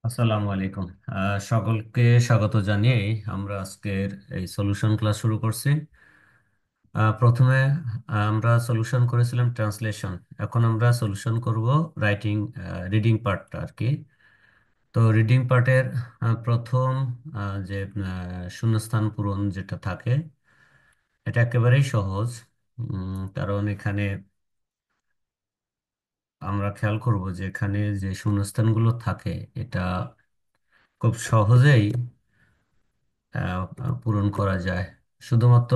আসসালামু আলাইকুম। সকলকে স্বাগত জানিয়ে আমরা আজকের এই সলিউশন ক্লাস শুরু করছি। প্রথমে আমরা সলিউশন করেছিলাম ট্রান্সলেশন। এখন আমরা সলিউশন করব রাইটিং, রিডিং পার্টটা আর কি। তো রিডিং পার্টের প্রথম যে শূন্যস্থান পূরণ যেটা থাকে, এটা একেবারেই সহজ। কারণ এখানে আমরা খেয়াল করব যে এখানে যে শূন্যস্থানগুলো থাকে, এটা খুব সহজেই পূরণ করা যায়। শুধুমাত্র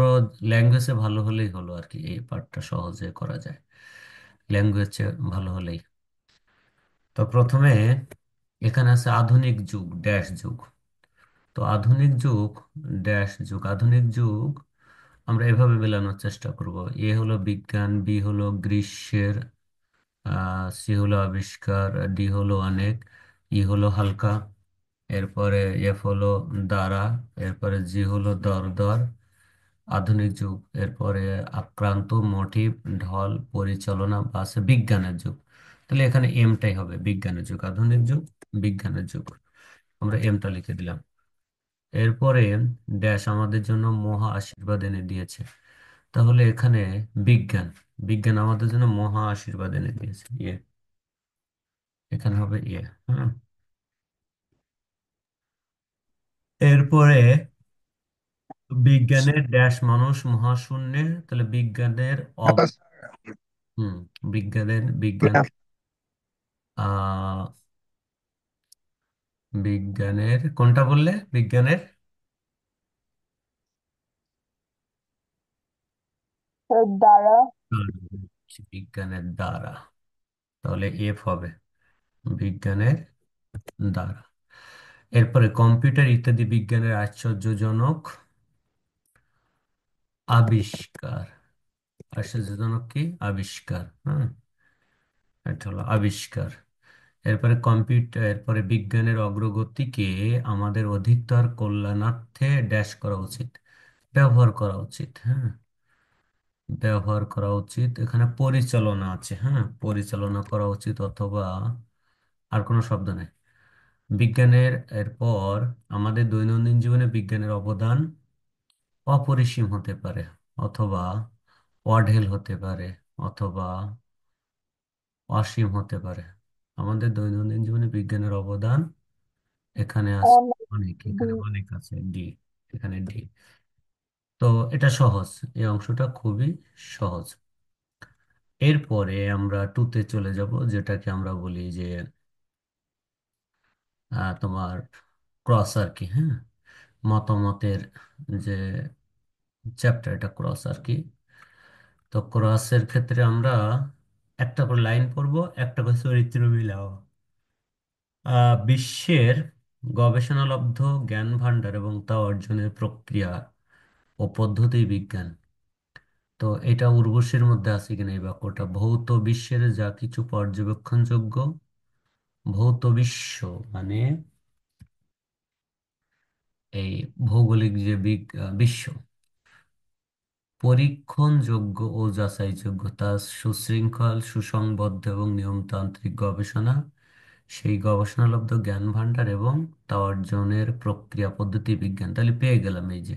ল্যাঙ্গুয়েজে ভালো হলেই হলো আর কি, এই পার্টটা সহজে করা যায় ল্যাঙ্গুয়েজে ভালো হলেই। তো প্রথমে এখানে আছে আধুনিক যুগ ড্যাশ যুগ। তো আধুনিক যুগ ড্যাশ যুগ, আধুনিক যুগ আমরা এভাবে মেলানোর চেষ্টা করব। এ হলো বিজ্ঞান, বি হলো গ্রীষ্মের, সি হলো আবিষ্কার, ডি হলো অনেক, ই হলো হালকা, এরপরে এফ হলো দ্বারা, এরপরে জি হলো দর দর, আধুনিক যুগ, এরপরে আক্রান্ত, মোটিভ, ঢল, পরিচালনা বা আছে বিজ্ঞানের যুগ। তাহলে এখানে এমটাই হবে, বিজ্ঞানের যুগ, আধুনিক যুগ, বিজ্ঞানের যুগ। আমরা এমটা লিখে দিলাম। এরপরে ড্যাশ আমাদের জন্য মহা আশীর্বাদ এনে দিয়েছে। তাহলে এখানে বিজ্ঞান, বিজ্ঞান আমাদের জন্য মহা আশীর্বাদ এনে দিয়েছে, ইয়ে, এখানে হবে ইয়ে। হ্যাঁ, এরপরে বিজ্ঞানের ড্যাশ মানুষ মহাশূন্যে। তাহলে বিজ্ঞানের আচ্ছা স্যার, হুম, বিজ্ঞান আহ বিজ্ঞানের কোনটা বললে, বিজ্ঞানের এর দ্বারা হুম, বিজ্ঞানের দ্বারা। তাহলে এফ হবে বিজ্ঞানের দ্বারা। এরপরে কম্পিউটার ইত্যাদি বিজ্ঞানের আশ্চর্যজনক আবিষ্কার। আশ্চর্যজনক কি আবিষ্কার, হ্যাঁ, এটা হলো আবিষ্কার। এরপরে কম্পিউটার, এরপরে বিজ্ঞানের অগ্রগতিকে আমাদের অধিকতর কল্যাণার্থে ড্যাশ করা উচিত, ব্যবহার করা উচিত। হ্যাঁ, ব্যবহার করা উচিত, এখানে পরিচালনা আছে, হ্যাঁ, পরিচালনা করা উচিত, অথবা আর কোনো শব্দ নেই। বিজ্ঞানের এরপর আমাদের দৈনন্দিন জীবনে বিজ্ঞানের অবদান অপরিসীম হতে পারে, অথবা অঢেল হতে পারে, অথবা অসীম হতে পারে। আমাদের দৈনন্দিন জীবনে বিজ্ঞানের অবদান, এখানে আছে অনেক অনেক, এখানে দিন অনেক আছে, ডি, এখানে ডি। তো এটা সহজ, এই অংশটা খুবই সহজ। এরপরে আমরা টুতে চলে যাব, যেটাকে আমরা বলি যে তোমার ক্রস আর কি। হ্যাঁ, মতামতের যে চ্যাপ্টার, এটা ক্রস আর কি। তো ক্রসের ক্ষেত্রে আমরা একটা করে লাইন পড়বো, একটা করে চরিত্র মিলাও। বিশ্বের গবেষণালব্ধ জ্ঞান ভান্ডার এবং তা অর্জনের প্রক্রিয়া ও পদ্ধতি বিজ্ঞান। তো এটা উর্বশীর মধ্যে আছে কিনা এই বাক্যটা, ভৌত বিশ্বের যা কিছু পর্যবেক্ষণযোগ্য, ভৌত বিশ্ব মানে এই ভৌগোলিক যে বিশ্ব, পরীক্ষণযোগ্য ও যাচাইযোগ্য, তা সুশৃঙ্খল, সুসংবদ্ধ এবং নিয়মতান্ত্রিক গবেষণা, সেই গবেষণালব্ধ জ্ঞান ভান্ডার এবং তা অর্জনের প্রক্রিয়া পদ্ধতি বিজ্ঞান। তাহলে পেয়ে গেলাম এই যে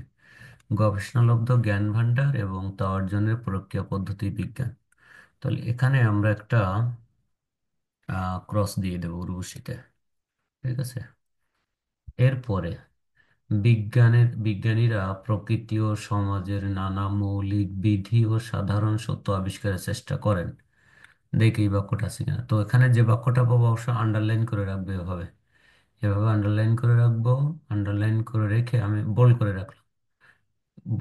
গবেষণালব্ধ জ্ঞান ভান্ডার এবং তা অর্জনের প্রক্রিয়া পদ্ধতি বিজ্ঞান। তাহলে এখানে আমরা একটা ক্রস দিয়ে দেবো উর্বশীতে। ঠিক আছে। এরপরে বিজ্ঞানীরা প্রকৃতি ও সমাজের নানা মৌলিক বিধি ও সাধারণ সত্য আবিষ্কারের চেষ্টা করেন। দেখি এই বাক্যটা আছে কিনা। তো এখানে যে বাক্যটা পাবো অবশ্যই আন্ডারলাইন করে রাখবে, এভাবে এভাবে আন্ডারলাইন করে রাখবো। আন্ডারলাইন করে রেখে আমি বোল্ড করে রাখলাম,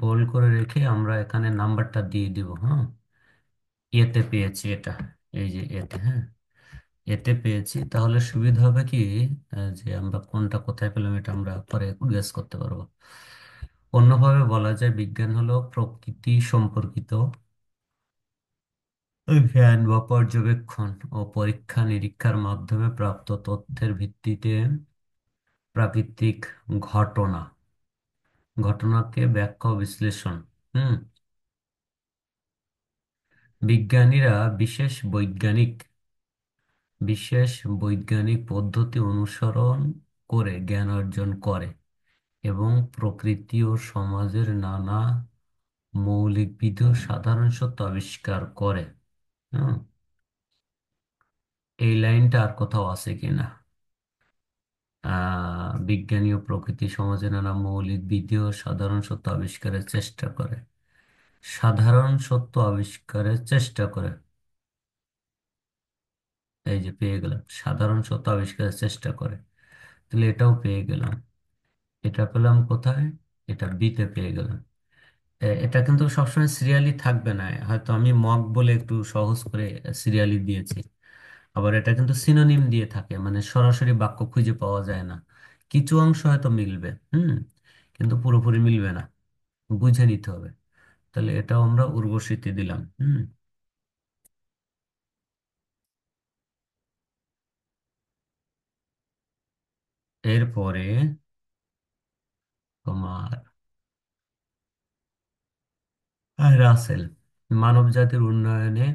বোল্ড করে রেখে আমরা এখানে নাম্বারটা দিয়ে দিব। হ্যাঁ, এতে পেয়েছি এটা, এই যে এতে, হ্যাঁ, এতে পেয়েছি। তাহলে সুবিধা হবে কি, যে আমরা কোনটা কোথায় পেলাম এটা আমরা পরে গেস করতে পারবো। অন্যভাবে বলা যায় বিজ্ঞান হলো প্রকৃতি সম্পর্কিত জ্ঞান বা পর্যবেক্ষণ ও পরীক্ষা নিরীক্ষার মাধ্যমে প্রাপ্ত তথ্যের ভিত্তিতে প্রাকৃতিক ঘটনা, ঘটনাকে ব্যাখ্যা ও বিশ্লেষণ। হুম, বিজ্ঞানীরা বিশেষ বৈজ্ঞানিক পদ্ধতি অনুসরণ করে জ্ঞান অর্জন করে এবং প্রকৃতি ও সমাজের নানা মৌলিক বিধি ও সাধারণ সত্য আবিষ্কার করে। হুম, এই লাইনটা আর কোথাও আছে কিনা? বিজ্ঞানী ও প্রকৃতি সমাজে নানা মৌলিক বিধি ও সাধারণ সত্য আবিষ্কারের চেষ্টা করে। সাধারণ সত্য আবিষ্কারের চেষ্টা করে। এই যে পেয়ে গেলাম, সাধারণ সত্য আবিষ্কারের চেষ্টা করে। তাহলে এটাও পেয়ে গেলাম। এটা পেলাম কোথায়? এটা বিতে পেয়ে গেলাম। এটা কিন্তু সবসময় সিরিয়ালি থাকবে না, হয়তো আমি মক বলে একটু সহজ করে সিরিয়ালি দিয়েছি। আবার এটা কিন্তু সিনোনিম দিয়ে থাকে, মানে সরাসরি বাক্য খুঁজে পাওয়া যায় না। কিছু অংশ হয়তো মিলবে, কিন্তু পুরোপুরি মিলবে না, বুঝে নিতে হবে। তাহলে এটাও আমরা উর্বশীতে দিলাম। এরপরে তোমার রাসেল, মানব জাতির উন্নয়নে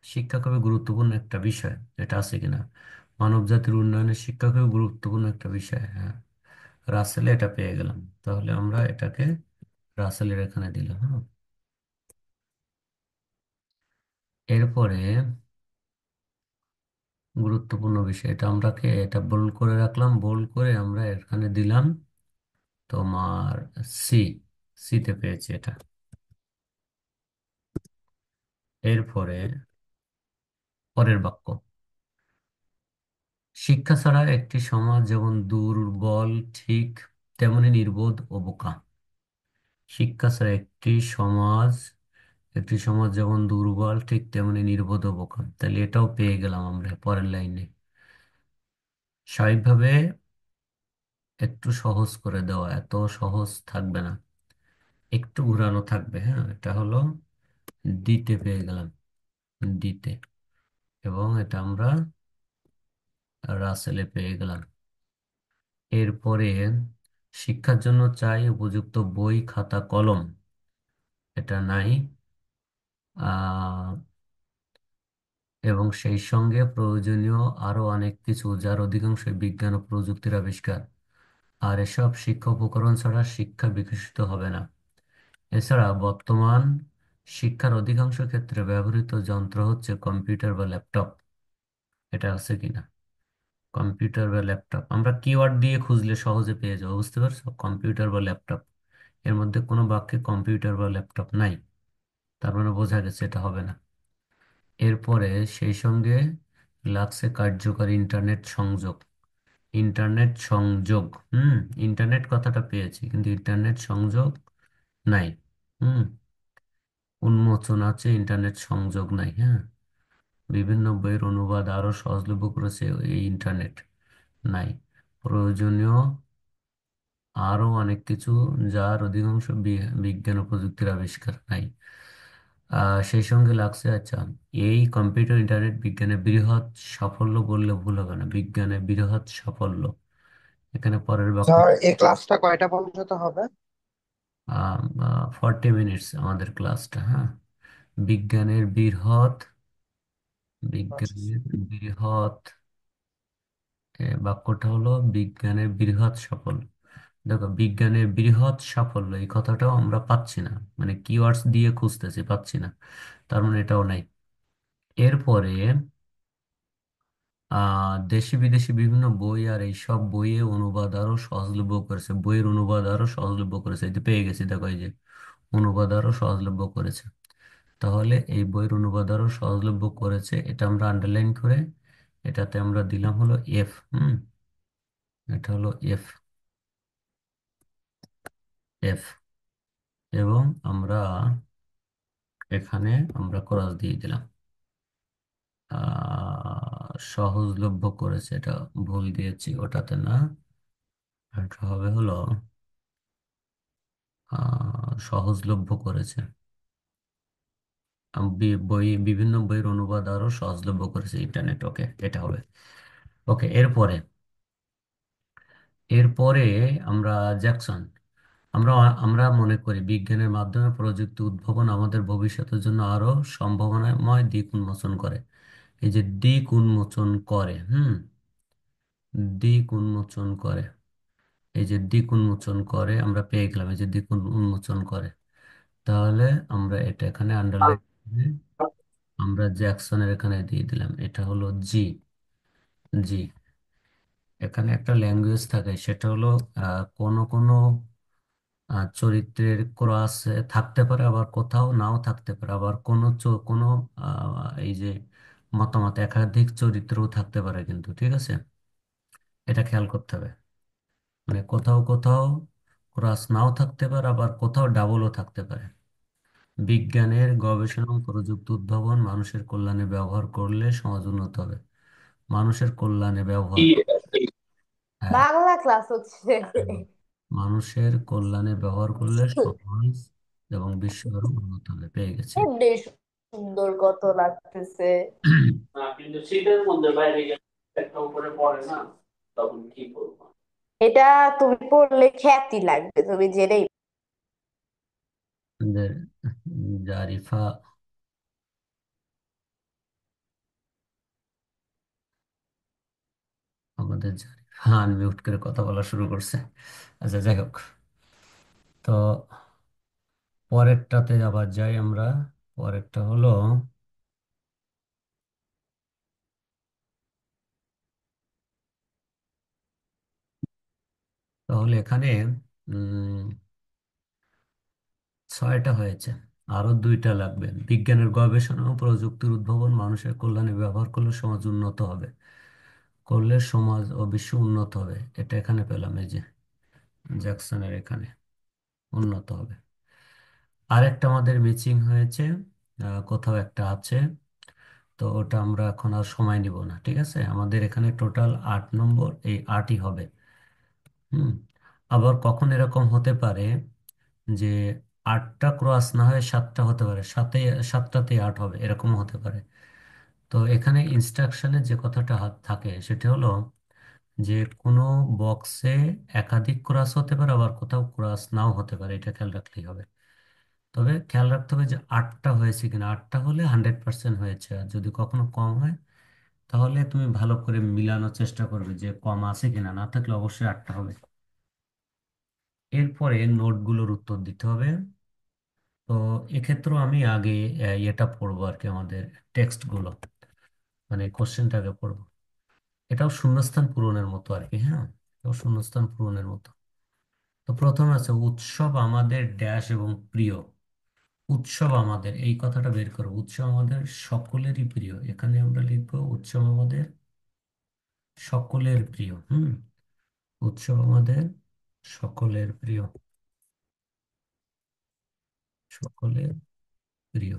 শিক্ষা খুবই গুরুত্বপূর্ণ একটা বিষয়। এটা আছে কিনা? মানব জাতির উন্নয়নে শিক্ষা খুবই গুরুত্বপূর্ণ একটা বিষয়, হ্যাঁ। রাসেলে এটা পেয়ে গেলাম। তাহলে আমরা এটাকে রাসেলের এখানে দিলাম, হ্যাঁ। এরপরে গুরুত্বপূর্ণ বিষয়, এটা আমরা এটা বোল্ড করে রাখলাম, বোল্ড করে আমরা এখানে দিলাম তোমার সি। সিতে পেয়েছি এটা। এরপরে পরের বাক্য, শিক্ষা ছাড়া একটি সমাজ যেমন দুর্বল, ঠিক তেমনি নির্বোধ ও বোকা। শিক্ষা ছাড়া একটি সমাজ যেমন দুর্বল, ঠিক তেমনি নির্বোধ ও বোকা। তাহলে এটাও পেয়ে গেলাম আমরা পরের লাইনে। স্বাভাবিকভাবে একটু সহজ করে দেওয়া, এত সহজ থাকবে না, একটু ঘুরানো থাকবে, হ্যাঁ। এটা হলো দিতে পেয়ে গেলাম, দিতে। এবং এটা আমরা রাসেলে পেয়ে গেলাম। এরপরে শিক্ষার জন্য চাই উপযুক্ত বই, খাতা, কলম। এটা নাই। আহ এবং সেই সঙ্গে প্রয়োজনীয় আরো অনেক কিছু, যার অধিকাংশই বিজ্ঞান ও প্রযুক্তির আবিষ্কার। আর এসব শিক্ষা উপকরণ ছাড়া শিক্ষা বিকশিত হবে না। এছাড়া বর্তমান শিক্ষার অধিকাংশ ক্ষেত্রে ব্যবহৃত যন্ত্র হচ্ছে কম্পিউটার বা ল্যাপটপ। এটা আছে কিনা? কম্পিউটার বা ল্যাপটপ আমরা কিওয়ার্ড দিয়ে খুঁজলে সহজে পেয়ে যাবো, বুঝতে পারছো? কম্পিউটার বা ল্যাপটপ, এর মধ্যে কোনো বাক্যে কম্পিউটার বা ল্যাপটপ নাই, তার মানে বোঝা গেছে এটা হবে না। এরপরে সেই সঙ্গে লাগছে কার্যকরী ইন্টারনেট সংযোগ। ইন্টারনেট সংযোগ, হুম, ইন্টারনেট কথাটা পেয়েছি, কিন্তু ইন্টারনেট সংযোগ নাই। হুম, উন্মোচন আছে, ইন্টারনেট সংযোগ নাই, হ্যাঁ। বিভিন্ন বইয়ের অনুবাদ আরো সহজলভ্য করেছে এই ইন্টারনেট, নাই। প্রয়োজনীয় আরো অনেক কিছু, যার অধিকাংশ বিজ্ঞান ও প্রযুক্তির আবিষ্কার, নাই। সেই সঙ্গে লাগছে, আচ্ছা, এই কম্পিউটার ইন্টারনেট বিজ্ঞানের বৃহৎ সাফল্য বললে ভুল হবে না, বিজ্ঞানের বৃহৎ সাফল্য। এখানে পরের বাক্য, স্যার এই ক্লাসটা কয়টা পর্যন্ত হবে? 40 মিনিটস আমাদের ক্লাসটা, হ্যাঁ। বিজ্ঞানের বৃহৎ, আচ্ছা। বিজ্ঞানের বৃহৎ, বাক্যটা হলো বিজ্ঞানের বৃহৎ সাফল্য। দেখো, বিজ্ঞানের বৃহৎ সাফল্য এই কথাটাও আমরা পাচ্ছি না, মানে কিওয়ার্ডস দিয়ে খুঁজতেছি, পাচ্ছি না, তার মানে এটাও নাই। এরপরে দেশি বিদেশি বিভিন্ন বই, আর এইসব বইয়ে অনুবাদ আরো সহজলভ্য করেছে, বইয়ের অনুবাদ আরো সহজলভ্য করেছে, এই যে পেয়ে গেছি, দেখো এই যে অনুবাদ আরো সহজলভ্য করেছে। তাহলে এই বইয়ের অনুবাদ আরো সহজলভ্য করেছে, এটা আমরা আন্ডারলাইন করে এটাতে আমরা দিলাম হলো এফ। এটা হলো এফ, এফ। এবং আমরা এখানে আমরা ক্রস দিয়ে দিলাম। সহজলভ্য করেছে, এটা ভুল দিয়েছি, ওটাতে না। এটা হবে হলো সহজলভ্য করেছে। বিভিন্ন বইয়ের অনুবাদ আরো সহজলভ্য করেছে ইন্টারনেট, ওকে, এটা হবে। ওকে, এরপরে এরপরে আমরা জ্যাকসন, আমরা আমরা মনে করি বিজ্ঞানের মাধ্যমে প্রযুক্তি উদ্ভাবন আমাদের ভবিষ্যতের জন্য আরো সম্ভাবনাময় দিক উন্মোচন করে। এই যে দিক উন্মোচন করে, দিক উন্মোচন করে। এই যে দিক উন্মোচন করে আমরা পেয়ে গেলাম, এই যে দিক উন্মোচন করে। তাহলে আমরা এটা এখানে আন্ডারলাইন, আমরা জ্যাকসনের এখানে দিয়ে দিলাম, এটা হলো জি। জি, এখানে একটা ল্যাঙ্গুয়েজ থাকে, সেটা হলো কোনো কোনো চরিত্রের ক্রস থাকতে পারে, আবার কোথাও নাও থাকতে পারে, আবার কোনো কোনো এই যে মতামত একাধিক চরিত্রও থাকতে পারে কিন্তু, ঠিক আছে? এটা খেয়াল করতে হবে। মানে কোথাও কোথাও ক্রস নাও থাকতে পারে, আবার কোথাও ডাবলও থাকতে পারে। বিজ্ঞানের গবেষণা ও প্রযুক্তি উদ্ভাবন মানুষের কল্যাণে ব্যবহার করলে সমাজ উন্নত হবে। মানুষের কল্যাণে ব্যবহার, হ্যাঁ, বাংলা ক্লাস হচ্ছে। মানুষের কল্যাণে ব্যবহার করলে সমাজ এবং বিশ্ব আরো উন্নত হবে, পেয়ে গেছি। বেশ সুন্দর কত লাগতেছে। না কিন্তু শীতের মধ্যে বাইরে গেলে একটা উপরে পড়ে না, তখন কি করবো? এটা তুমি পড়লে খ্যাতি লাগবে, তুমি জেনেই। যে জারিফা, আমাদের জারিফা আনমিউট করে কথা বলা শুরু করছে। আচ্ছা, যাই হোক, তো পরেরটাতে আবার যাই আমরা। পরেরটা হলো, তাহলে এখানে উম 6টা হয়েছে, আরো 2টা লাগবে। বিজ্ঞানের গবেষণা ও প্রযুক্তির উদ্ভাবন মানুষের কল্যাণে ব্যবহার করলে সমাজ উন্নত হবে, করলে সমাজ ও বিশ্ব উন্নত হবে। এটা এখানে পেলাম, এই যে জ্যাকসনের এখানে উন্নত হবে। আরেকটা আমাদের মিচিং হয়েছে, কোথাও একটা আছে। তো ওটা আমরা এখন আর সময় নিব না, ঠিক আছে? আমাদের এখানে টোটাল 8 নম্বর, এই 8ই হবে। হুম। আবার কখন এরকম হতে পারে যে 8টা ক্রস না হয়ে 7টা হতে পারে, 7টাতে 8 হবে, এরকম হতে পারে। তো এখানে ইনস্ট্রাকশনে যে কথাটা থাকে সেটা হলো যে কোনো বক্সে একাধিক ক্রস হতে পারে, আবার কোথাও ক্রস নাও হতে পারে, এটা খেয়াল রাখলেই হবে। তবে খেয়াল রাখতে হবে যে 8টা হয়েছে কিনা। 8টা হলে 100% হয়েছে, আর যদি কখনো কম হয় তাহলে তুমি ভালো করে মিলানোর চেষ্টা করবে যে কম আছে কিনা, না থাকলে অবশ্যই 8টা হবে। এরপরে নোটগুলোর উত্তর দিতে হবে। তো এক্ষেত্রেও আমি আগে এটা পড়বো আর কি, আমাদের টেক্সটগুলো, মানে কোশ্চেনটাকে পড়বো। এটাও শূন্যস্থান পূরণের মতো আর কি, হ্যাঁ, এটাও শূন্যস্থান পূরণের মতো। তো প্রথমে আছে উৎসব আমাদের ড্যাশ এবং প্রিয়। উৎসব আমাদের, এই কথাটা বের করো। উৎসব আমাদের সকলেরই প্রিয়, এখানে আমরা লিখবো উৎসব আমাদের সকলের প্রিয়। উৎসব আমাদের সকলের প্রিয়, সকলের প্রিয়।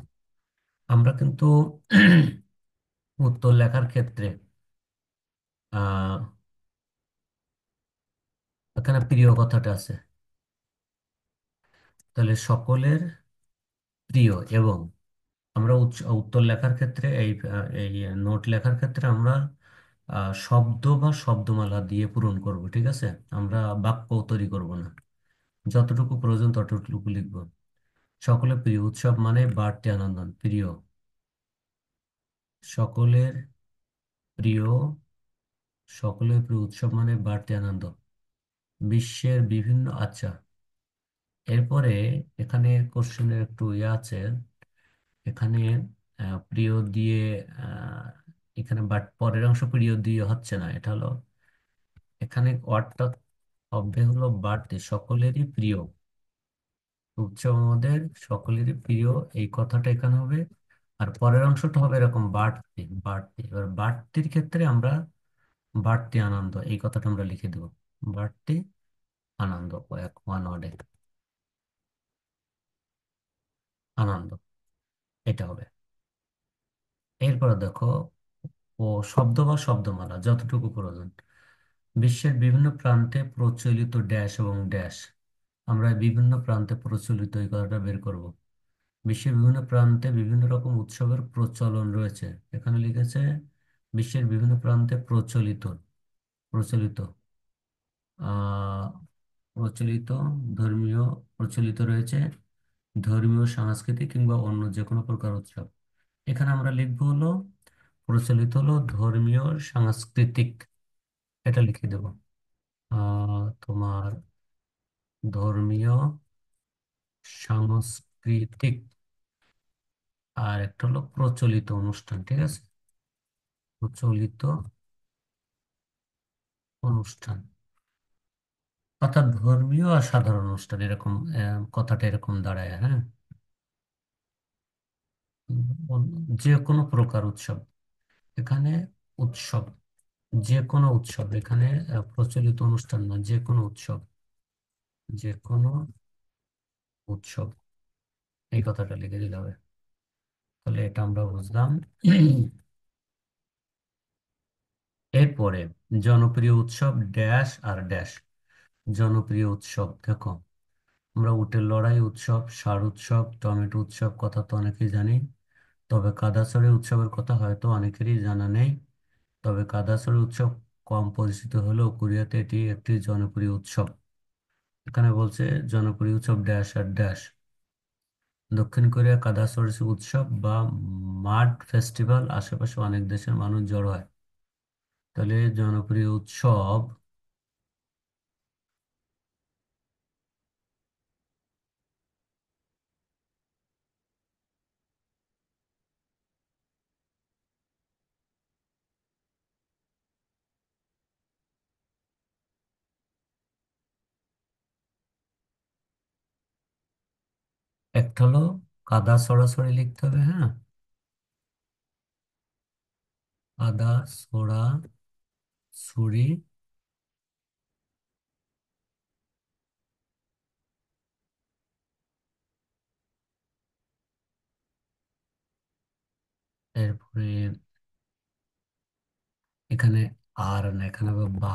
আমরা কিন্তু উত্তর লেখার ক্ষেত্রে আহ এখানে প্রিয় কথাটা আছে, তাহলে সকলের প্রিয়। এবং আমরা উত্তর লেখার ক্ষেত্রে এই নোট লেখার ক্ষেত্রে আমরা শব্দ বা শব্দমালা দিয়ে পূরণ করব, ঠিক আছে? আমরা বাক্য তৈরি করব না, যতটুকু প্রয়োজন ততটুকু লিখব। সকলের প্রিয় উৎসব মানে বাড়তি আনন্দ, প্রিয়, সকলের প্রিয়, সকলের প্রিয় উৎসব মানে বাড়তি আনন্দ, বিশ্বের বিভিন্ন, আচ্ছা। এরপরে এখানে কোশ্চেনের একটু ইয়ে আছে, এখানে প্রিয় দিয়ে আহ, এখানে বাট পরের অংশ প্রিয় দিয়ে হচ্ছে না, এটা হলো এখানে ওয়ার্ডটা হবে হলো বাড়তি, সকলেরই প্রিয় উৎসব আমাদের সকলেরই প্রিয়, এই কথাটা এখানে হবে। আর পরের অংশটা হবে এরকম বাড়তি বাড়তি, এবার বাড়তির ক্ষেত্রে আমরা বাড়তি আনন্দ, এই কথাটা আমরা লিখে দেব, বাড়তি আনন্দ, এক ওয়ান ওয়ার্ডে আনন্দ, এটা হবে। এরপরে দেখো, ও শব্দ বা শব্দমালা যতটুকু প্রয়োজন। বিশ্বের বিভিন্ন প্রান্তে প্রচলিত ড্যাশ এবং ড্যাশ, আমরা বিভিন্ন প্রান্তে প্রচলিত এই কথাটা বের করব। বিশ্বের বিভিন্ন প্রান্তে বিভিন্ন রকম উৎসবের প্রচলন রয়েছে, এখানে লিখেছে বিশ্বের বিভিন্ন প্রান্তে প্রচলিত, প্রচলিত আহ প্রচলিত ধর্মীয়, প্রচলিত রয়েছে ধর্মীয়, সাংস্কৃতিক কিংবা অন্য যে কোনো প্রকার উৎসব। এখানে আমরা লিখবো হলো প্রচলিত হলো ধর্মীয়, সাংস্কৃতিক, এটা লিখে দেব। তোমার ধর্মীয়, সাংস্কৃতিক, আর একটা হলো প্রচলিত অনুষ্ঠান, ঠিক আছে? প্রচলিত অনুষ্ঠান, অর্থাৎ ধর্মীয় আর সাধারণ অনুষ্ঠান, এরকম কথাটা এরকম দাঁড়ায়, হ্যাঁ। যে কোনো প্রকার উৎসব এখানে, উৎসব, যে কোনো উৎসব এখানে, প্রচলিত অনুষ্ঠান না, যে কোনো উৎসব, যে কোনো উৎসব, এই কথাটা লিখে দিতে হবে। তাহলে এটা আমরা বুঝলাম। এরপরে জনপ্রিয় উৎসব ড্যাশ আর ড্যাশ। জনপ্রিয় উৎসব দেখো, আমরা উটের লড়াই উৎসব, ষাঁড় উৎসব, টমেটো উৎসব কথা তো অনেকেই জানি। তবে কাদাছড়ি উৎসবের কথা হয়তো অনেকেরই জানা নেই। তবে কাদাছড়ি উৎসব কম পরিচিত হলেও কোরিয়াতে এটি একটি জনপ্রিয় উৎসব। এখানে বলছে জনপ্রিয় উৎসব ড্যাশ আর ড্যাশ। দক্ষিণ কোরিয়া কাদাছড়ি উৎসব বা মাড ফেস্টিভ্যাল, আশেপাশে অনেক দেশের মানুষ জড়ো হয়। তাহলে জনপ্রিয় উৎসব, একটা হলো কাদা ছড়াছড়ি লিখতে হবে, হ্যাঁ। কাদা ছড়া ছুরি, এরপরে এখানে আর না, এখানে হবে বা।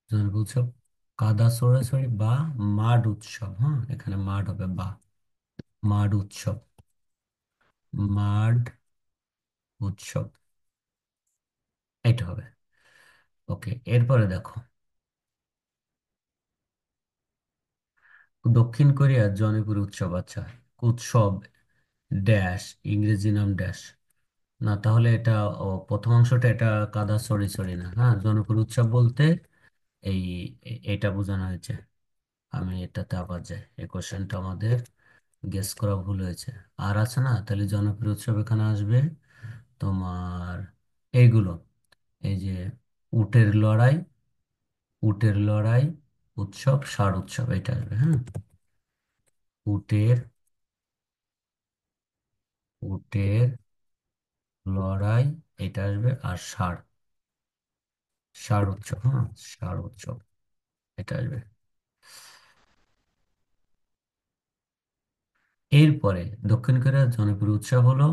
জনপ্রিয় উৎসব কাদা ছড়াছড়ি বা মাড উৎসব, হ্যাঁ, এখানে মাড হবে বা। মাড উৎসব, মাড উৎসব, এটা হবে। ওকে, এরপরে দেখো, দক্ষিণ কোরিয়ার জনপ্রিয় উৎসব, আচ্ছা, উৎসব ড্যাশ, ইংরেজি নাম ড্যাশ। না, তাহলে এটা প্রথম অংশটা এটা কাদা সরি সরি না, হ্যাঁ। জনপ্রিয় উৎসব বলতে এই এটা বোঝানো হয়েছে। আমি এটাতে আবার যাই, এই কোশ্চেনটা আমাদের গেস করা ভুল হয়েছে। আর আছে না, তাহলে জনপ্রিয় উৎসব এখানে আসবে তোমার এইগুলো, এই যে উটের লড়াই, উটের লড়াই উৎসব, ষাঁড় উৎসব, এটা আসবে, হ্যাঁ। উটের, উটের লড়াই, এটা আসবে, আর ষাঁড়, ষাঁড় উৎসব, হ্যাঁ, ষাঁড় উৎসব, এটা আসবে। এরপরে দক্ষিণ কোরিয়ার জনপ্রিয় উৎসব হলো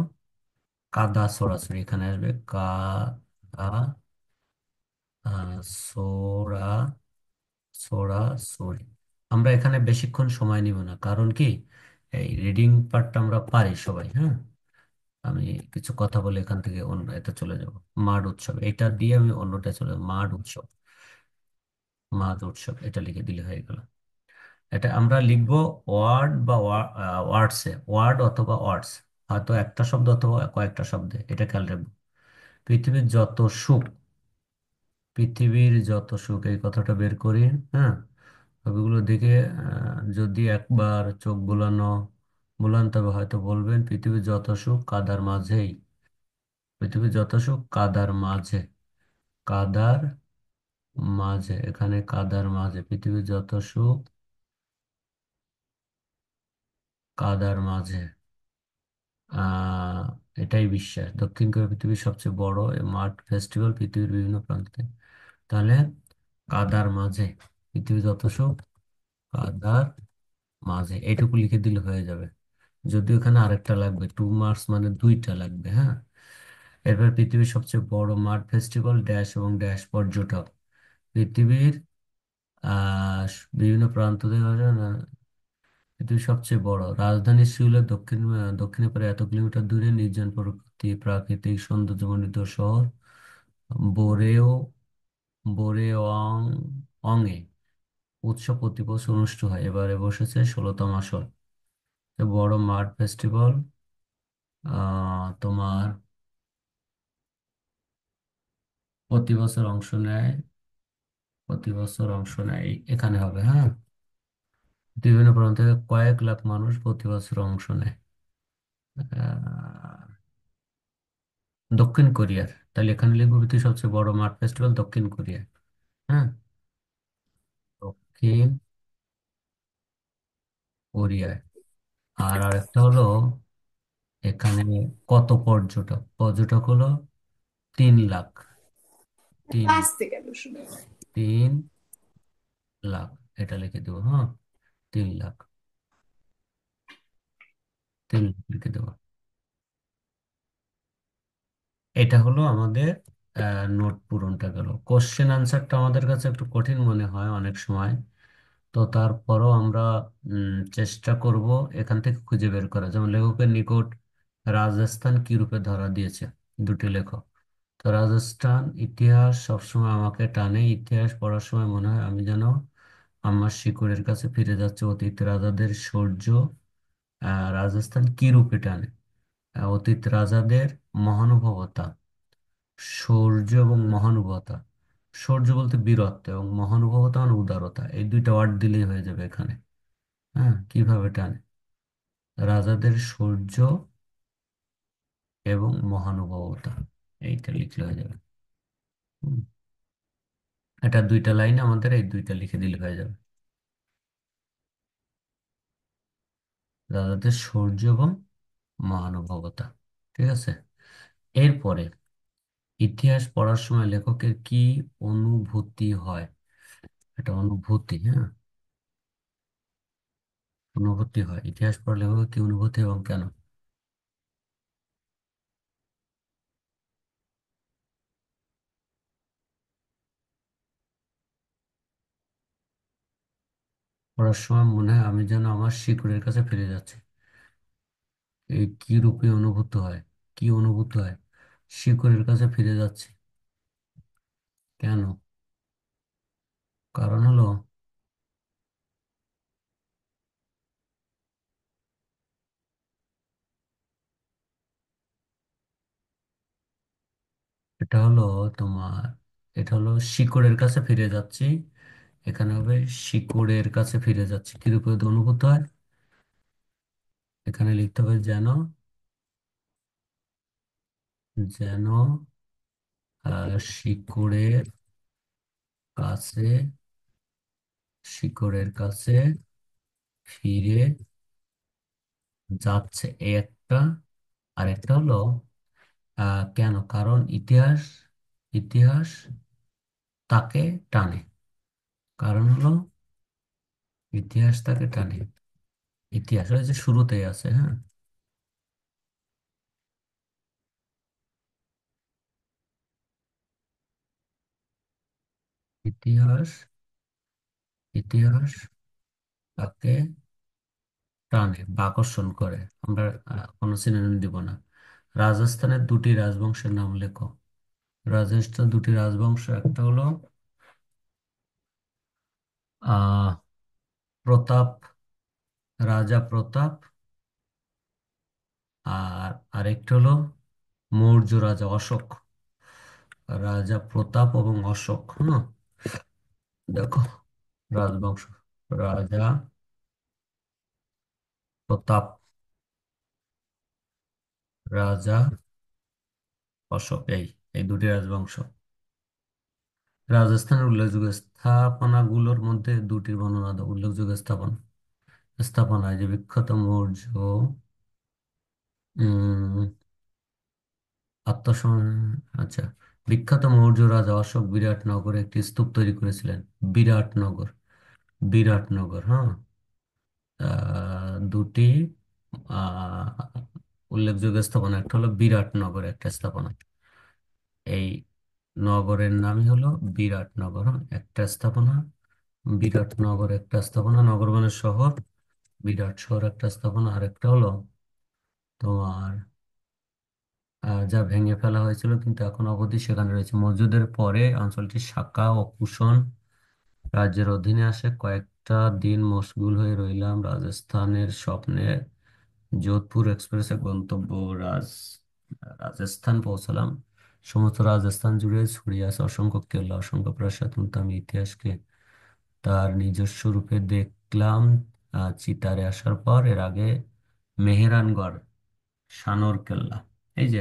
কাদা ছড়াছড়ি, এখানে আসবে কাদা সোড়া, ছড়াছড়ি। আমরা এখানে বেশিক্ষণ সময় নিব না, কারণ কি এই রিডিং পার্টটা আমরা পারি সবাই, হ্যাঁ। আমি কিছু কথা বলে এখান থেকে অন্য এটা চলে যাব। মাড উৎসব, এটা দিয়ে আমি অন্যটা চলে যাব। মাড উৎসব, মাদ উৎসব, এটা লিখে দিলে হয়ে গেল। এটা আমরা লিখবো ওয়ার্ড বা ওয়ার্ডসে, ওয়ার্ড অথবা ওয়ার্ডস, হয়তো একটা শব্দ অথবা কয়েকটা শব্দে, এটা খেয়াল রাখবো। পৃথিবীর যত সুখ, পৃথিবীর যত সুখ, এই কথাটা বের করি, হ্যাঁ। ছবিগুলো দেখে যদি একবার চোখ বুলান, তবে হয়তো বলবেন পৃথিবীর যত সুখ কাদার মাঝেই। পৃথিবীর যত সুখ কাদার মাঝে, কাদার মাঝে, এখানে কাদার মাঝে, পৃথিবীর যত সুখ কাদার মাঝে। আহ এটাই বিশ্বাস। দক্ষিণ কোরিয়া পৃথিবীর সবচেয়ে বড় মাঠ ফেস্টিভ্যাল, পৃথিবীর বিভিন্ন প্রান্তে। তাহলে কাদার মাঝে, পৃথিবী যত সব কাদার মাঝে, এইটুকু লিখে দিলে হয়ে যাবে। যদিও এখানে আরেকটা লাগবে, 2 মার্কস, মানে দুইটা লাগবে, হ্যাঁ। এরপর পৃথিবীর সবচেয়ে বড় মাঠ ফেস্টিভ্যাল ড্যাশ এবং ড্যাশ পর্যটক। পৃথিবীর বিভিন্ন প্রান্ত থেকে পৃথিবীর সবচেয়ে বড় রাজধানী সিউলের দক্ষিণে প্রায় এত কিলোমিটার দূরে নির্জন প্রকৃতি, প্রাকৃতিক সৌন্দর্যমণ্ডিত শহর বোরেও, বোরেওয়াং অংয়ে উৎসব প্রতি বছর অনুষ্ঠিত হয়। এবারে বসেছে 16তম আসর। তো বড় মার্ট ফেস্টিভ্যাল তোমার প্রতি বছর অংশ নেয় প্রতি বছর অংশ নেয় এখানে হবে, হ্যাঁ। বিভিন্ন প্রান্ত থেকে কয়েক লাখ মানুষ প্রতি বছর অংশ নেয়। আহ, দক্ষিণ কোরিয়ার, তাহলে এখানে লিখবো পৃথিবীর সবচেয়ে বড় মাঠ ফেস্টিভ্যাল দক্ষিণ কোরিয়া। হ্যাঁ, দক্ষিণ কোরিয়ায়। আর আরেকটা হলো এখানে কত পর্যটক, পর্যটক হলো 3 লাখ। তিন আস্তে কেন শুনে? 3 লাখ, এটা লিখে দেবো, হ্যাঁ। 3 লাখ, 3 লাখ লিখে দেবো। এটা হলো আমাদের নোট পূরণটা গেল। কোশ্চেন আনসারটা আমাদের কাছে একটু কঠিন মনে হয় অনেক সময়, তো তারপরও আমরা চেষ্টা করব এখান থেকে খুঁজে বের করা। যেমন লেখকের নিকট রাজস্থান কি রূপে ধরা দিয়েছে, দুটি লেখো। তো রাজস্থান ইতিহাস সবসময় আমাকে টানে, ইতিহাস পড়ার সময় মনে হয় আমি যেন আমার শিকড়ের কাছে ফিরে যাচ্ছে, অতীত রাজাদের শৌর্য। রাজস্থান কি রূপে টানে? অতীত রাজাদের মহানুভবতা, শৌর্য এবং মহানুভবতা। শৌর্য বলতে বীরত্ব, এবং মহানুভবতা মানে উদারতা, এই দুইটা ওয়ার্ড দিলেই হয়ে যাবে এখানে। হ্যাঁ, কিভাবে টানে? রাজাদের শৌর্য এবং মহানুভবতা, এইটা লিখলে হয়ে যাবে। হুম, এটা দুইটা লাইন, আমাদের এই দুইটা লিখে দিলে হয়ে যাবে। রাজাদের শৌর্য এবং মহানুভবতা, ঠিক আছে। এরপরে ইতিহাস পড়ার সময় লেখকের কি অনুভূতি হয়? এটা অনুভূতি, হ্যাঁ, অনুভূতি হয়। ইতিহাস পড়লে লেখকের কি অনুভূতি এবং কেন? পড়ার সময় মনে হয় আমি যেন আমার শিকড়ের কাছে ফিরে যাচ্ছি। এই কি রূপে অনুভূত হয়? কি অনুভূত হয়? শিকড়ের কাছে ফিরে যাচ্ছি। কেন? কারণ হলো, এটা হলো তোমার, এটা হলো শিকড়ের কাছে ফিরে যাচ্ছি। এখানে হবে শিকড়ের কাছে ফিরে যাচ্ছি, কি রূপে অনুভূত হয়? এখানে লিখতে হবে যেন, যেন শিকড়ের কাছে, শিকড়ের কাছে ফিরে যাচ্ছে, এই একটা। আর একটা হলো কেন? কারণ ইতিহাস, ইতিহাস তাকে টানে। কারণ হলো ইতিহাস তাকে টানে। ইতিহাস ওই যে শুরুতেই আছে, হ্যাঁ। ইতিহাস, ইতিহাস তাকে টানে বা আকর্ষণ করে। আমরা কোনো সিনোনিম দিব না। রাজস্থানের দুটি রাজবংশের নাম লেখো। রাজস্থানের দুটি রাজবংশ, একটা হলো আহ প্রতাপ, রাজা প্রতাপ। আর আরেকটা হলো মৌর্য রাজা অশোক। রাজা প্রতাপ এবং অশোক, হ্যাঁ। দেখো, রাজবংশ, রাজা প্রতাপ, রাজা অশোক, এই এই দুটি রাজবংশ। রাজস্থানের উল্লেখযোগ্য স্থাপনাগুলোর মধ্যে দুটির বর্ণনা দাও। উল্লেখযোগ্য স্থাপনা, স্থাপনা এই যে বিখ্যাত মৌর্য উম আত্মসম আচ্ছা, বিখ্যাত মৌর্য রাজা অশোক বিরাটনগরে একটি স্তূপ তৈরি করেছিলেন। বিরাটনগর, বিরাটনগর, হ্যাঁ। দুটি আহ উল্লেখযোগ্য স্থাপনা, একটা হলো বিরাটনগর একটা স্থাপনা। এই নগরের নামই হলো বিরাটনগর, হ্যাঁ, একটা স্থাপনা। বিরাটনগর একটা স্থাপনা, নগর মানে শহর, বিরাট শহর একটা স্থাপনা। আরেকটা হলো তোমার যা ভেঙে ফেলা হয়েছিল কিন্তু এখন অবধি সেখানে রয়েছে। মৌর্যদের পরে অঞ্চলটি সাকা ও কুষাণ রাজ্যের অধীনে আসে। কয়েকটা দিন মশগুল হয়ে রইলাম রাজস্থানের স্বপ্নে। যোধপুর এক্সপ্রেসে গন্তব্য রাজস্থান পৌঁছালাম। সমস্ত রাজস্থান জুড়ে ছড়িয়ে আছে অসংখ্য কেল্লা, অসংখ্য প্রাসাদ, কিন্তু আমি ইতিহাসকে তার নিজস্ব রূপে দেখলাম চিতারে আসার পর। এর আগে মেহেরানগড়, শানর কেল্লা, এই যে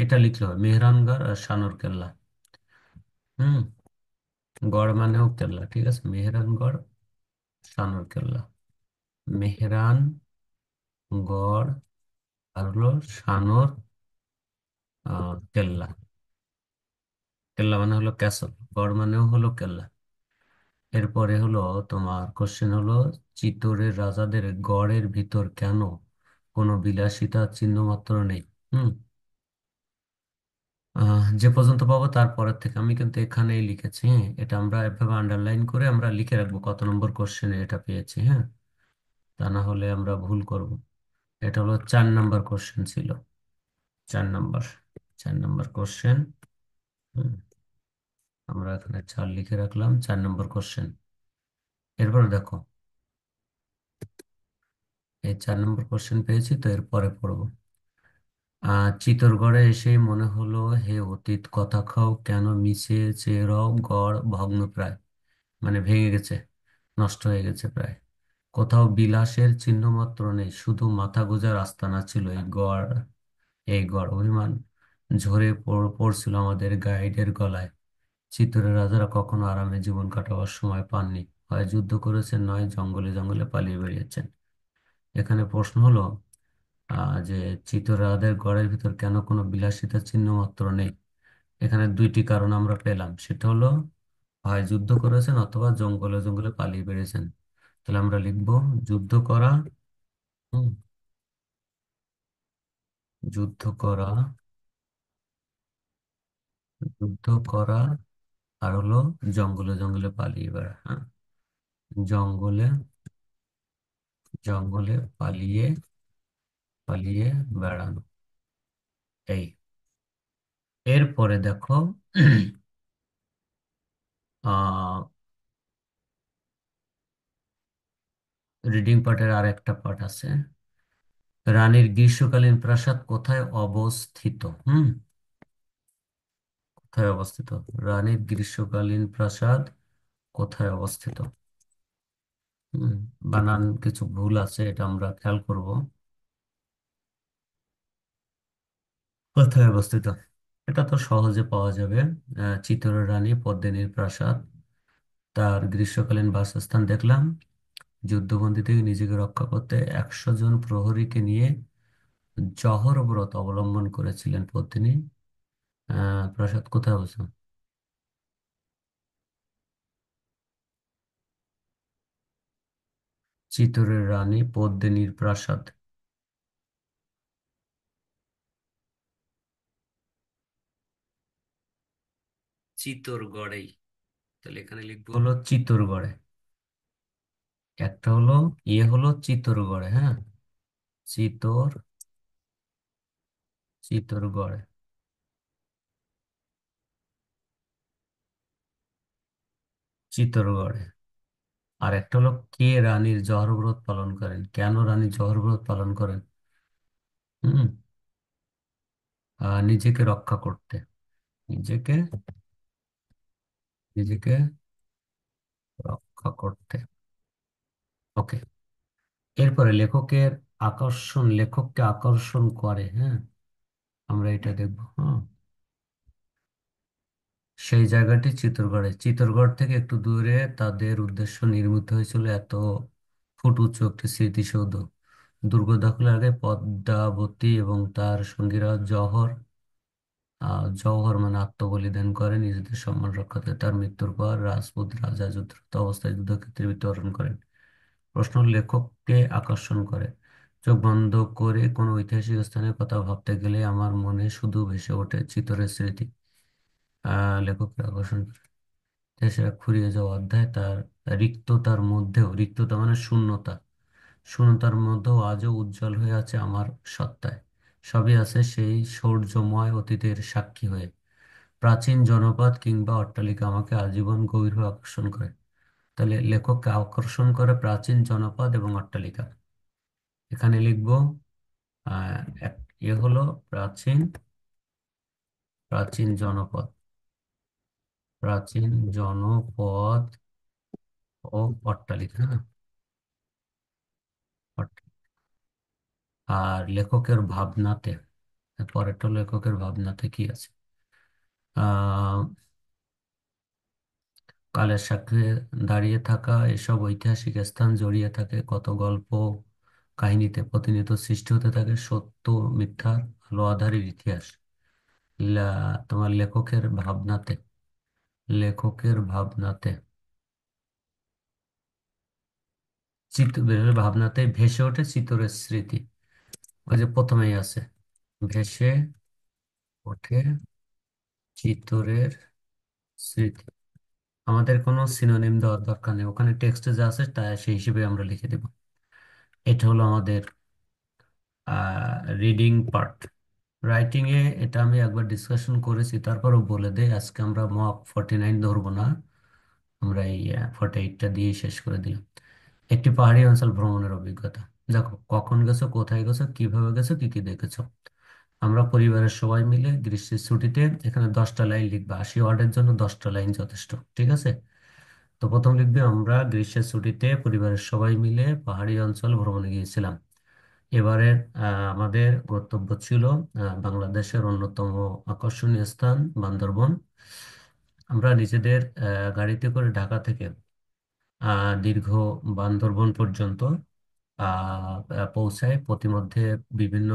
এটা লিখলে হবে মেহরানগড় আর শানর কেল্লা। হুম, গড় মানেও কেল্লা, ঠিক আছে, মেহরানগড়, শানর কেল্লা, মেহরানগড় আর হলো শানর কেল্লা। কেল্লা মানে হলো ক্যাসল, গড় মানেও হলো কেল্লা। এরপরে হলো তোমার কোশ্চেন হলো, চিত্তরের রাজাদের গড়ের ভিতর কেন কোনো বিলাসিতার চিহ্ন মাত্র নেই? হুম, যে পর্যন্ত পাবো তারপরের থেকে আমি কিন্তু এখানেই লিখেছি। হ্যাঁ, এটা আমরা এভাবে আন্ডারলাইন করে আমরা লিখে রাখবো কত নম্বর কোশ্চেনে এটা পেয়েছি। হ্যাঁ, তা না হলে আমরা ভুল করব। এটা হলো 4 নম্বর কোশ্চেন ছিল, 4 নম্বর, 4 নম্বর কোশ্চেন। আমরা এখানে 4 লিখে রাখলাম, 4 নম্বর কোশ্চেন। এরপর দেখো, এই 4 নম্বর কোশ্চেন পেয়েছি, তো এরপরে পড়বো। চিতরগড়ে এসেই মনে হলো, হে অতীত কথা খাও কেন মিশে চেরাও গড় ভগ্নপ্রায়, মানে ভেঙে গেছে, নষ্ট হয়ে গেছে প্রায়। কোথাও বিলাসের চিহ্ন মাত্র নেই, শুধু মাথা গোঁজার আস্তানা ছিল এই গড়। এই গড় অভিমান ঝরে পড়ছিল আমাদের গাইডের গলায়। চিত্তরের রাজারা কখনো আরামে জীবন কাটাবার সময় পাননি, হয় যুদ্ধ করেছেন, নয় জঙ্গলে জঙ্গলে পালিয়ে বেরিয়েছেন। এখানে প্রশ্ন হলো যে চিত্তরাদের গড়ের ভিতর কেন কোনো বিলাসিতার চিহ্ন মাত্র নেই। এখানে 2টি কারণ আমরা পেলাম, সেটা হলো হয় যুদ্ধ করেছেন অথবা জঙ্গলে জঙ্গলে পালিয়ে বেরিয়েছেন। তাহলে আমরা লিখবো যুদ্ধ করা, হুম, যুদ্ধ করা, যুদ্ধ করা আর হলো জঙ্গলে জঙ্গলে পালিয়ে বেড়া। হ্যাঁ, জঙ্গলে জঙ্গলে পালিয়ে পালিয়ে বেড়ানো। এই, এরপরে দেখো আহ রিডিং পার্টের আর একটা পার্ট আছে। রানীর গ্রীষ্মকালীন প্রাসাদ কোথায় অবস্থিত? হুম, কোথায় অবস্থিত? রানীর গ্রীষ্মকালীন প্রাসাদ কোথায় অবস্থিত? হুম, বানান কিছু ভুল আছে, এটা আমরা খেয়াল করব। কোথায় অবস্থিত? এটা তো সহজে পাওয়া যাবে। চিত্তরের রানী পদ্মিনীর প্রাসাদ, তার গ্রীষ্মকালীন বাসস্থান দেখলাম। যুদ্ধবন্দী থেকে নিজেকে রক্ষা করতে 100 জন প্রহরীকে নিয়ে জহর ব্রত অবলম্বন করেছিলেন পদ্মিনী। প্রাসাদ কোথায় অবস্থিত? চিত্তরের রানী পদ্মিনীর প্রাসাদ চিত্তরগড়েই। তাহলে এখানে লিখবো হলো চিত্তরগড়ে। একটা হলো হলো চিত্তরগড়ে। হ্যাঁ, চিতর চিত্তরগড়ে, চিত্তরগড়ে। আর একটা হলো কে রানীর জহরব্রত পালন করেন, কেন রানী জহরব্রত পালন করেন? হুম, নিজেকে রক্ষা করতে, নিজেকে নিজেকে রক্ষা করতে। ওকে, এরপরে লেখককে আকর্ষণ করে। হ্যাঁ, আমরা এটা দেখবো। হ্যাঁ, সেই জায়গাটি চিত্রগড়ে, চিত্রগড় থেকে একটু দূরে তাদের উদ্দেশ্য নির্মিত হয়েছিল এত ফুট উঁচু একটি স্মৃতিসৌধ। দুর্গ দখলের আগে পদ্মাবতী এবং তার সঙ্গীরা জওহর মানে আত্মবলিদান করে নিজেদের সম্মান রক্ষার্থে। তার মৃত্যুর পর রাজপুত রাজা যুদ্ধরত অবস্থায় যুদ্ধক্ষেত্রে মৃত্যুবরণ করেন। প্রশ্ন, লেখককে আকর্ষণ করে। চোখ বন্ধ করে কোনো ঐতিহাসিক স্থানের কথা ভাবতে গেলে আমার মনে শুধু ভেসে ওঠে চিতরের স্মৃতি। লেখককে আকর্ষণ করে দেশের এক ফুরিয়ে যাওয়া অধ্যায়, তার রিক্ততার মধ্যেও, রিক্ততা মানে শূন্যতা, শূন্যতার মধ্যেও আজও উজ্জ্বল হয়ে আছে আমার সত্তায়। সবই আছে সেই শৌর্যময় অতীতের সাক্ষী হয়ে। প্রাচীন জনপদ কিংবা অট্টালিকা আমাকে আজীবন গভীরভাবে আকর্ষণ করে। তাহলে লেখককে আকর্ষণ করে প্রাচীন জনপদ এবং অট্টালিকা। এখানে লিখবো আহ এক হলো প্রাচীন প্রাচীন জনপদ, প্রাচীন জনপদ ও অট্টালিকা, হ্যাঁ, আর লেখকের ভাবনাতে, পরেরটা লেখকের ভাবনাতে কি আছে? আহ কালের সাক্ষী দাঁড়িয়ে থাকা এসব ঐতিহাসিক স্থান জড়িয়ে থাকে কত গল্প কাহিনীতে, প্রতিনিয়ত সৃষ্টি হতে থাকে সত্য মিথ্যার আলো আঁধারির ইতিহাস। তোমার লেখকের ভাবনাতে, লেখকের ভাবনাতে ভাবনাতে ভেসে ওঠে চিতরের স্মৃতি। ওই যে প্রথমেই আছে, ভেসে ওঠে চিতরের স্মৃতি। আমাদের কোনো সিনোনিম দেওয়ার দরকার নেই, ওখানে টেক্সটে যা আছে তা সেই হিসেবে আমরা লিখে দেব। এটা হলো আমাদের রিডিং পার্ট। রাইটিং এ এটা আমি একবার ডিসকাশন করেছি, তারপরও বলে দেই, আজকে আমরা মক 49 ধরবো না, আমরা এই 48টা দিয়ে শেষ করে দিলাম। একটি পাহাড়ি অঞ্চল ভ্রমণের অভিজ্ঞতা। দেখো, কখন গেছো, কোথায় গেছো, কিভাবে গেছো, কি কি দেখেছো। আমরা পরিবারের সবাই মিলে গ্রীষ্মের ছুটিতে, এখানে 10টা লাইন লিখবে, 80 ওয়ার্ডের জন্য 10টা লাইন যথেষ্ট, ঠিক আছে? তো প্রথম লিখবে, আমরা গ্রীষ্মের ছুটিতে পরিবারের সবাই মিলে পাহাড়ি অঞ্চল ভ্রমণে গিয়েছিলাম। এবারের আমাদের গন্তব্য ছিল বাংলাদেশের অন্যতম আকর্ষণীয় স্থান বান্দরবন। আমরা নিজেদের গাড়িতে করে ঢাকা থেকে দীর্ঘ বান্দরবন পর্যন্ত পৌঁছায়। প্রতিমধ্যে বিভিন্ন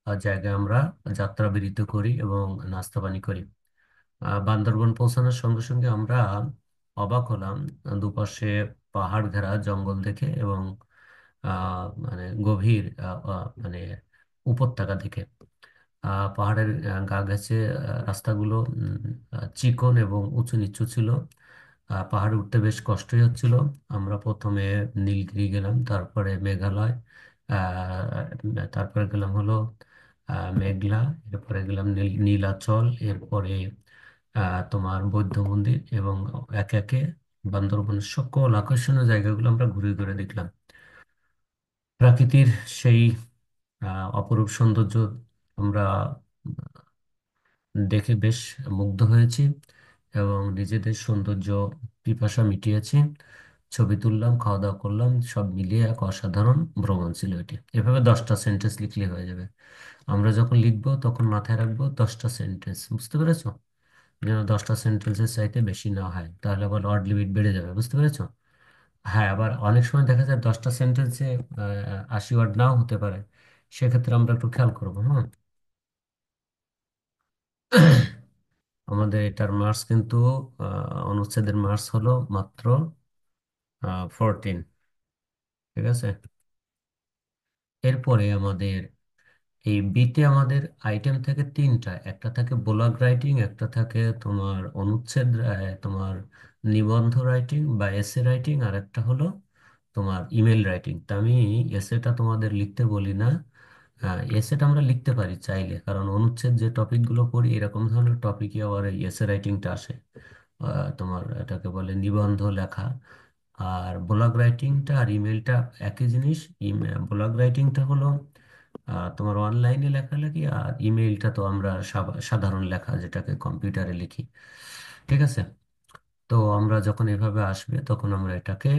জায়গায় আমরা যাত্রা বিরতি করি এবং নাস্তা পানি করি। বান্দরবন পৌঁছানোর সঙ্গে সঙ্গে আমরা অবাক হলাম দুপাশে পাহাড় ঘেরা জঙ্গল দেখে এবং মানে গভীর মানে উপত্যকা দেখে। পাহাড়ের গা ঘেঁষে রাস্তাগুলো চিকন এবং উঁচু নিচু ছিল। পাহাড়ে উঠতে বেশ কষ্টই হচ্ছিল। আমরা প্রথমে নীলগিরি গেলাম, তারপরে মেঘালয়, তারপরে গেলাম হলো মেঘলা, এরপরে গেলাম নীলাচল, এরপরে তোমার বৌদ্ধ মন্দির, এবং একে একে বান্দরবনের সকল আকর্ষণীয় জায়গাগুলো আমরা ঘুরে ঘুরে দেখলাম। প্রাকৃতির সেই অপরূপ সৌন্দর্য আমরা দেখে বেশ মুগ্ধ হয়েছি এবং নিজেদের সৌন্দর্য পিপাসা মিটিয়েছি। ছবি তুললাম, খাওয়া দাওয়া করলাম, সব মিলিয়ে এক অসাধারণ ভ্রমণ ছিল এটি। এভাবে 10টা সেন্টেন্স লিখলে হয়ে যাবে। আমরা যখন লিখবো তখন মাথায় রাখবো 10টা সেন্টেন্স, বুঝতে পেরেছো? যেন 10টা সেন্টেন্সের চাইতে বেশি না হয়, তাহলে আবার ওয়ার্ড লিমিট বেড়ে যাবে, বুঝতে পেরেছো? হ্যাঁ, আবার অনেক সময় দেখা যায় 10টা সেন্টেন্সে 80 ওয়ার্ড নাও হতে পারে, সেক্ষেত্রে আমরা একটু খেয়াল করবো, হ্যাঁ। আমাদের এটার মার্কস কিন্তু অনুচ্ছেদের মার্কস হলো মাত্র 14, ঠিক আছে? এরপরে আমাদের এই বিতে আমাদের আইটেম থাকে তিনটা, একটা থাকে ব্লগ রাইটিং, একটা থাকে তোমার অনুচ্ছেদ তোমার নিবন্ধ রাইটিং বা এসে রাইটিং, আর একটা হলো তোমার ইমেল রাইটিং। তা আমি এসেটা তোমাদের লিখতে বলি না। এসেটা আমরা লিখতে পারি চাইলে, কারণ অনুচ্ছেদ যে টপিকগুলো পড়ি এরকম ধরনের টপিকই আবার এই এসে রাইটিংটা আসে। তোমার এটাকে বলে নিবন্ধ লেখা। আর ব্লগ রাইটিংটা আর ইমেলটা একই জিনিস। ব্লগ রাইটিংটা হলো তোমার অনলাইনে লেখালেখি, আর ইমেইলটা তো আমরা সাধারণ লেখা, যেটাকে কম্পিউটারে লিখি, ঠিক আছে? তো আমরা যখন এভাবে আসবে তখন আমরা এটাকে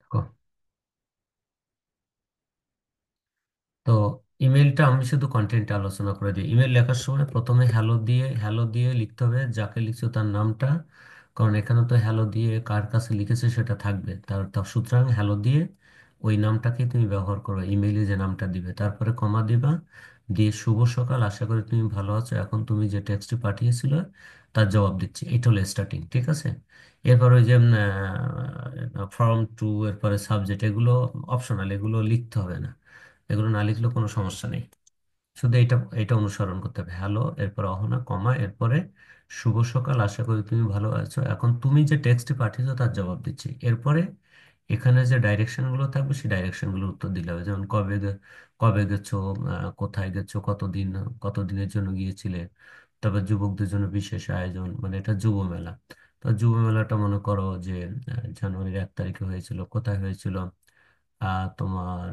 দেখো, তো ইমেলটা আমি শুধু কন্টেন্ট আলোচনা করে দিই। ইমেল লেখার সময় প্রথমে হ্যালো দিয়ে লিখতে হবে, যাকে লিখছো তার নামটা, কারণ এখানে তো হ্যালো দিয়ে কার কাছে লিখেছে সেটা থাকবে, তার তার সুতরাং হ্যালো দিয়ে ওই নামটাকে তুমি ব্যবহার করো, ইমেইলে যে নামটা দিবে, তারপরে কমা দিবা, দিয়ে শুভ সকাল, আশা করি তুমি ভালো আছো, এখন তুমি যে টেক্সটটি পাঠিয়েছিল তার জবাব দিচ্ছি। এটা হলো স্টার্টিং, ঠিক আছে? এরপর ওই যে ফর্ম টু, এরপরে সাবজেক্ট, এগুলো অপশনাল, এগুলো লিখতে হবে না। এগুলো না লিখলেও কোনো সমস্যা নেই, শুধু এটা এটা অনুসরণ করতে হবে। হ্যালো, এরপর অহনা, কমা, এরপরে শুভ সকাল, আশা করি তুমি ভালো আছো, এখন তুমি যে টেক্সটটি পাঠিয়েছো তার জবাব দিচ্ছি। এরপরে এখানে যে ডাইরেকশন গুলো থাকবে সেই ডাইরেকশন গুলো উত্তর দিলে হবে, যেমন কবে গেছো, কোথায় গেছো, কতদিনের জন্য গিয়েছিলে। তারপর যুবকদের জন্য বিশেষ আয়োজন, মানে এটা যুব মেলা। তো যুব মেলাটা মনে করো যে জানুয়ারির 1 তারিখে হয়েছিল, কোথায় হয়েছিল? তোমার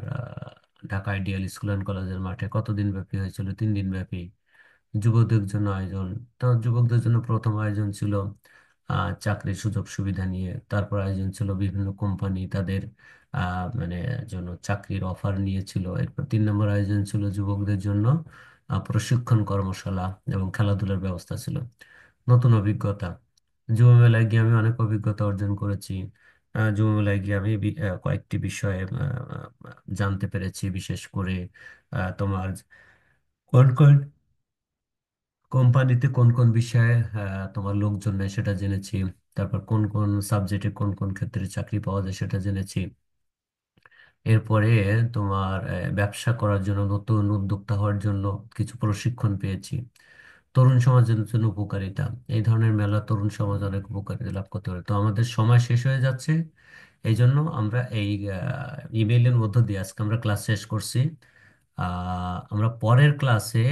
ঢাকা আইডিয়াল স্কুল অ্যান্ড কলেজের মাঠে। কতদিন ব্যাপী হয়েছিল? 3 দিন ব্যাপী। যুবকদের জন্য আয়োজন। তো যুবকদের জন্য প্রথম আয়োজন ছিল চাকরির সুযোগ সুবিধা নিয়ে। তারপর আয়োজন ছিল বিভিন্ন কোম্পানি তাদের মানে জন্য চাকরির অফার নিয়েছিল। এরপর 3 নম্বর আয়োজন ছিল যুবকদের জন্য প্রশিক্ষণ কর্মশালা এবং খেলাধুলার ব্যবস্থা ছিল। নতুন অভিজ্ঞতা, যুব মেলায় গিয়ে আমি অনেক অভিজ্ঞতা অর্জন করেছি। যুব মেলায় গিয়ে আমি কয়েকটি বিষয়ে জানতে পেরেছি। বিশেষ করে তোমার কোন কোন কোম্পানিতে কোন কোন বিষয়ে তোমার লোকজন নেয় সেটা জেনেছি। তারপর কোন কোন সাবজেক্টে কোন কোন ক্ষেত্রে চাকরি পাওয়া যায় সেটা জেনেছি। এরপরে তোমার ব্যবসা করার জন্য, নতুন উদ্যোক্তা হওয়ার জন্য কিছু প্রশিক্ষণ পেয়েছি। তরুণ সমাজের জন্য উপকারিতা, এই ধরনের মেলা তরুণ সমাজ অনেক উপকারিতা লাভ করতে পারে। তো আমাদের সময় শেষ হয়ে যাচ্ছে, এই জন্য আমরা এই ইমেইলের মধ্য দিয়ে আজকে আমরা ক্লাস শেষ করছি। আমরা পরের ক্লাসে